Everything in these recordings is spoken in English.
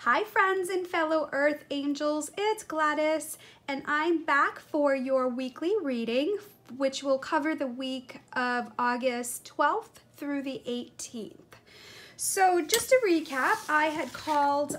Hi friends and fellow Earth Angels, it's Gladys and I'm back for your weekly reading which will cover the week of August 12th through the 18th. So just to recap, I had called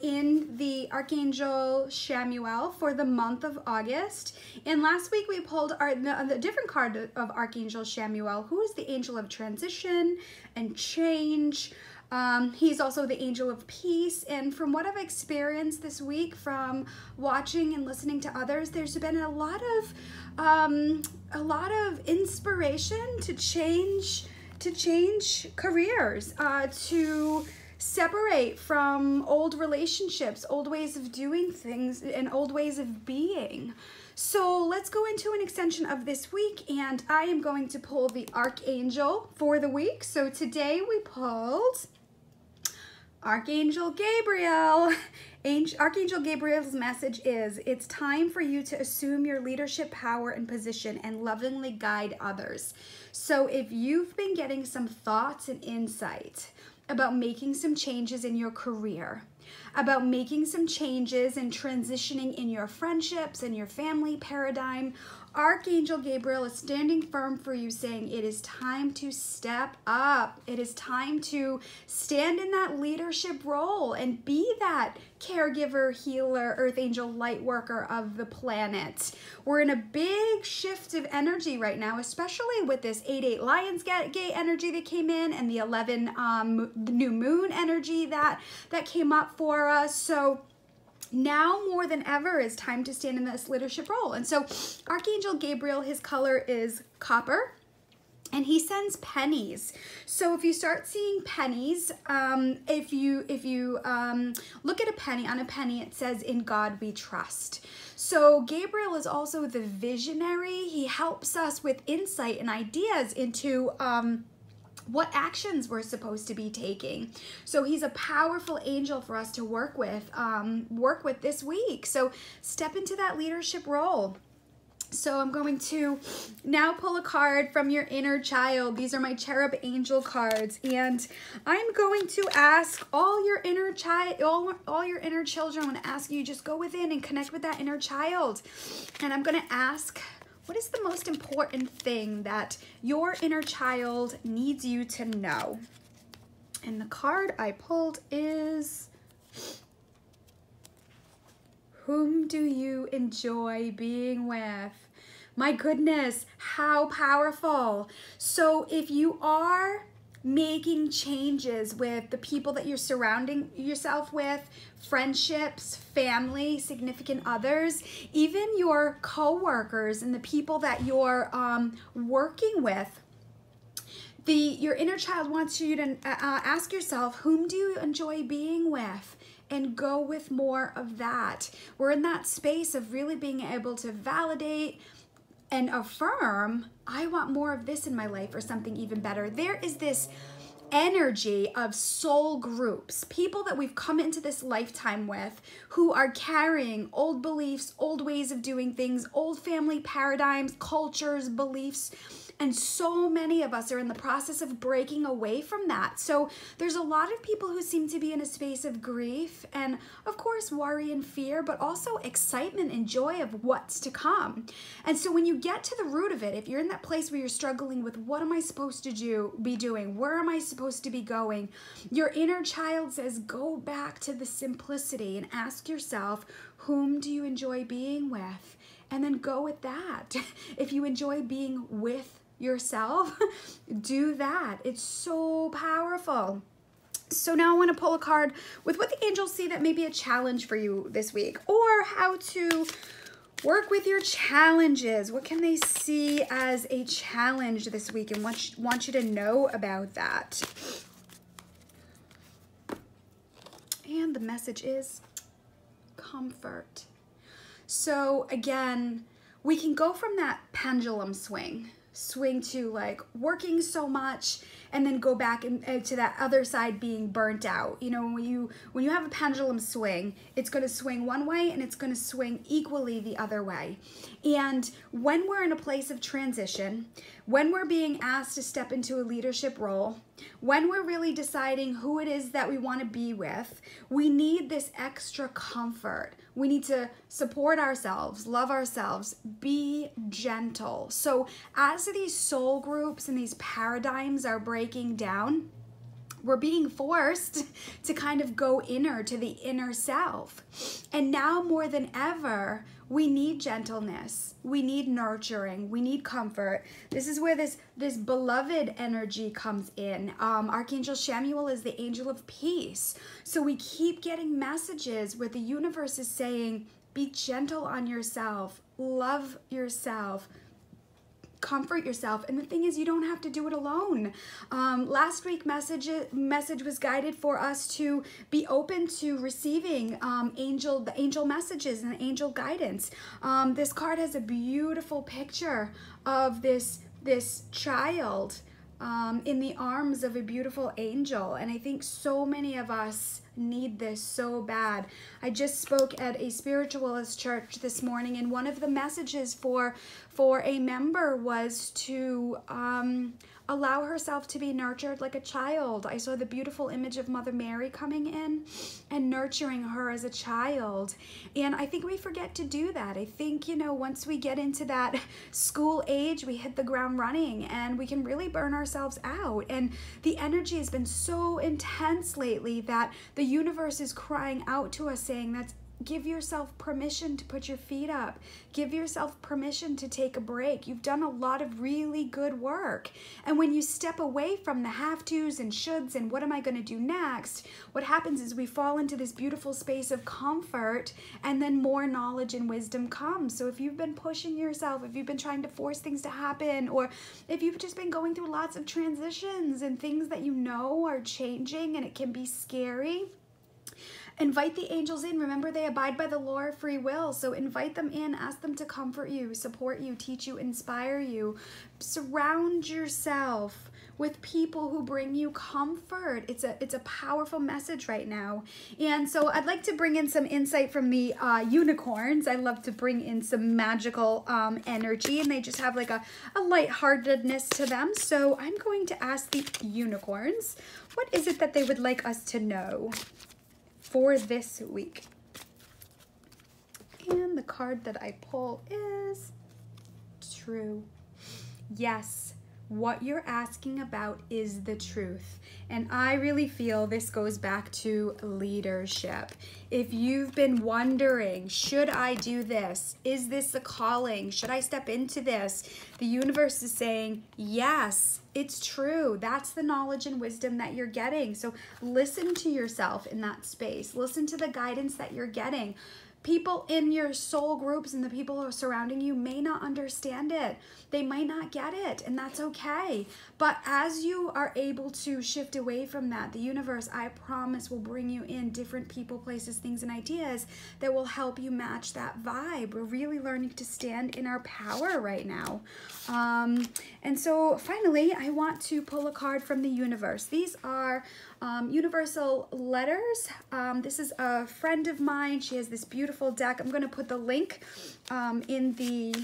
in the Archangel Samuel for the month of August, and last week we pulled the different card of Archangel Samuel, who is the angel of transition and change. He's also the angel of peace, and from what I've experienced this week from watching and listening to others, there's been a lot of inspiration to change careers, to separate from old relationships, old ways of doing things, and old ways of being. So let's go into an extension of this week, and I am going to pull the Archangel for the week. So today we pulled Archangel Gabriel. Archangel Gabriel's message is, it's time for you to assume your leadership power and position and lovingly guide others. So if you've been getting some thoughts and insight about making some changes in your career, about making some changes and transitioning in your friendships and your family paradigm, Archangel Gabriel is standing firm for you, saying it is time to step up. It is time to stand in that leadership role and be that caregiver, healer, earth angel, light worker of the planet. We're in a big shift of energy right now, especially with this 8/8 Lionsgate energy that came in and the 11 new moon energy that came up for us. So now more than ever is time to stand in this leadership role. And so Archangel Gabriel, his color is copper, and he sends pennies. So if you start seeing pennies, if you look at a penny, on a penny it says, "In God we trust." So Gabriel is also the visionary. He helps us with insight and ideas into what actions we're supposed to be taking. So he's a powerful angel for us to work with this week. So step into that leadership role. So I'm going to now pull a card from your inner child. These are my cherub angel cards, and I'm going to ask all your inner child, all your inner children. I'm going to ask you just go within and connect with that inner child, and I'm going to ask, what is the most important thing that your inner child needs you to know? And the card I pulled is, whom do you enjoy being with? My goodness, how powerful. So if you are making changes with the people that you're surrounding yourself with, friendships, family, significant others, even your co-workers and the people that you're working with, your inner child wants you to ask yourself, whom do you enjoy being with? And go with more of that. We're in that space of really being able to validate and affirm, I want more of this in my life, or something even better. There is this energy of soul groups, people that we've come into this lifetime with, who are carrying old beliefs, old ways of doing things, old family paradigms, cultures, beliefs, and so many of us are in the process of breaking away from that. So there's a lot of people who seem to be in a space of grief and, of course, worry and fear, but also excitement and joy of what's to come. And so when you get to the root of it, if you're in that place where you're struggling with, what am I supposed to be doing? Where am I supposed to be going? Your inner child says, go back to the simplicity and ask yourself, whom do you enjoy being with? And then go with that. If you enjoy being with yourself, do that. It's so powerful. So now I want to pull a card with what the angels see that may be a challenge for you this week, or how to work with your challenges. What can they see as a challenge this week, and want you to know about that? And the message is comfort. So again, we can go from that pendulum swing to like working so much, and then go back to that other side being burnt out. You know, when you have a pendulum swing, it's going to swing one way and it's going to swing equally the other way. And when we're in a place of transition, when we're being asked to step into a leadership role, When we're really deciding who it is that we want to be with, we need this extra comfort. We need to support ourselves, love ourselves, be gentle. So as these soul groups and these paradigms are breaking down, we're being forced to kind of go inner to the inner self. And now more than ever, we need gentleness. We need nurturing. We need comfort. This is where this beloved energy comes in. Archangel Samuel is the angel of peace. So we keep getting messages where the universe is saying, be gentle on yourself, love yourself, comfort yourself. And the thing is, you don't have to do it alone. Last week message was guided for us to be open to receiving the angel messages and angel guidance. This card has a beautiful picture of this child in the arms of a beautiful angel, and I think so many of us need this so bad. I just spoke at a spiritualist church this morning, and one of the messages for a member was to allow herself to be nurtured like a child. I saw the beautiful image of Mother Mary coming in and nurturing her as a child. And I think we forget to do that. I think, you know, once we get into that school age, we hit the ground running and we can really burn ourselves out. And the energy has been so intense lately that the universe is crying out to us saying, give yourself permission to put your feet up. Give yourself permission to take a break. You've done a lot of really good work. And when you step away from the have-tos and shoulds and what am I going to do next, what happens is we fall into this beautiful space of comfort, and then more knowledge and wisdom comes. So if you've been pushing yourself, if you've been trying to force things to happen, or if you've just been going through lots of transitions and things that you know are changing and it can be scary, invite the angels in. Remember, they abide by the law of free will. So invite them in, ask them to comfort you, support you, teach you, inspire you. Surround yourself with people who bring you comfort. It's a powerful message right now. And so I'd like to bring in some insight from the unicorns. I love to bring in some magical energy, and they just have like a lightheartedness to them. So I'm going to ask the unicorns, what is it that they would like us to know for this week? And the card that I pull is true. Yes, what you're asking about is the truth. And I really feel this goes back to leadership. If you've been wondering, should I do this? Is this a calling? Should I step into this? The universe is saying, yes, it's true. That's the knowledge and wisdom that you're getting. So listen to yourself in that space. Listen to the guidance that you're getting. People in your soul groups and the people who are surrounding you may not understand it. They might not get it, and that's okay. But as you are able to shift away from that, the universe, I promise, will bring you in different people, places, things, and ideas that will help you match that vibe. We're really learning to stand in our power right now. And so finally, I want to pull a card from the universe. These are universal letters. This is a friend of mine. She has this beautiful deck. I'm going to put the link in the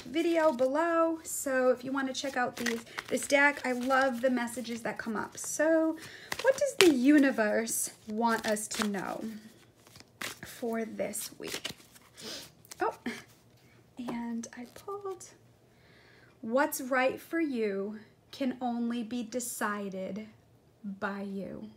video below. So if you want to check out this deck, I love the messages that come up. So what does the universe want us to know for this week? Oh, and I pulled, what's right for you can only be decided by you.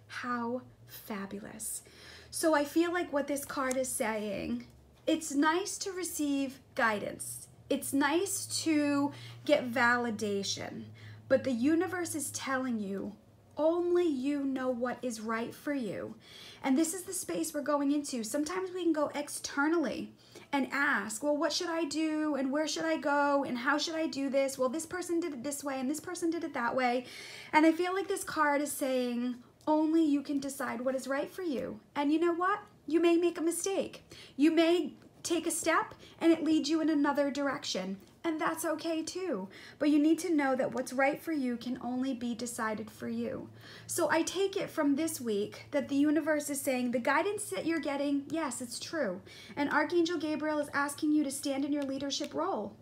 How fabulous. So I feel like what this card is saying, it's nice to receive guidance. It's nice to get validation, but the universe is telling you only you know what is right for you. And this is the space we're going into. Sometimes we can go externally and ask, well, what should I do? And where should I go? And how should I do this? Well, this person did it this way and this person did it that way. And I feel like this card is saying only you can decide what is right for you. And you know what? You may make a mistake. You may take a step and it leads you in another direction. And that's okay too. But you need to know that what's right for you can only be decided for you. So I take it from this week that the universe is saying the guidance that you're getting, yes, it's true. And Archangel Gabriel is asking you to stand in your leadership role.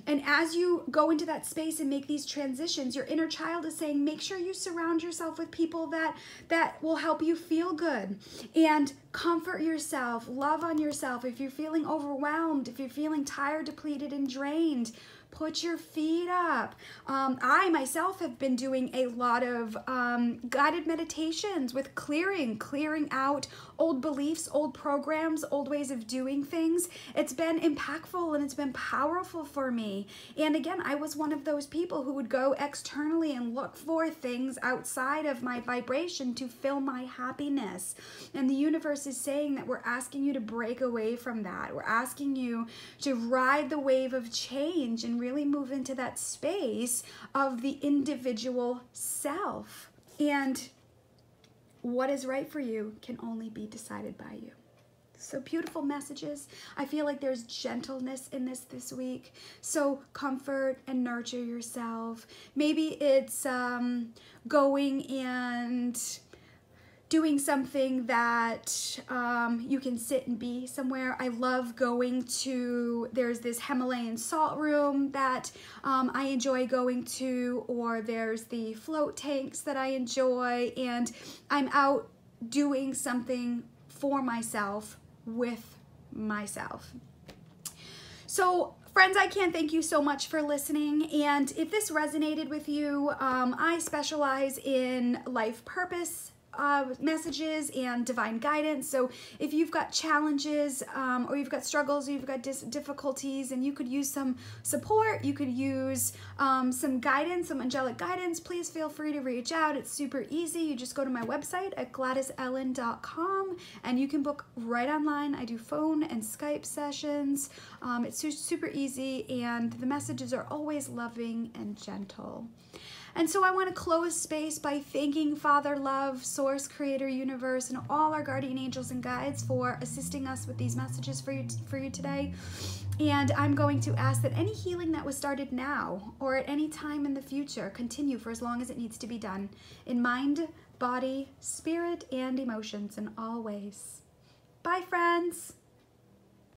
And as you go into that space and make these transitions, your inner child is saying, make sure you surround yourself with people that will help you feel good, and comfort yourself, love on yourself. If you're feeling overwhelmed, if you're feeling tired, depleted, and drained, put your feet up. I myself have been doing a lot of guided meditations with clearing out old beliefs, old programs, old ways of doing things. It's been impactful and it's been powerful for me. And again, I was one of those people who would go externally and look for things outside of my vibration to fill my happiness. And the universe is saying that we're asking you to break away from that. We're asking you to ride the wave of change and really move into that space of the individual self. And what is right for you can only be decided by you. So beautiful messages. I feel like there's gentleness in this week. So comfort and nurture yourself. Maybe it's going and doing something that you can sit and be somewhere. I love going to, there's this Himalayan salt room that I enjoy going to, or there's the float tanks that I enjoy, and I'm out doing something for myself, with myself. So friends, I can't thank you so much for listening. And if this resonated with you, I specialize in life purpose messages and divine guidance. So if you've got challenges or you've got struggles or you've got difficulties and you could use some support, you could use some guidance, some angelic guidance, please feel free to reach out. It's super easy. You just go to my website at GladysEllen.com and you can book right online. I do phone and Skype sessions. It's super easy, and the messages are always loving and gentle. And so I want to close space by thanking Father Love, Source, Creator, Universe, and all our guardian angels and guides for assisting us with these messages for you today. And I'm going to ask that any healing that was started now or at any time in the future continue for as long as it needs to be done, in mind, body, spirit, and emotions in all ways. Bye, friends.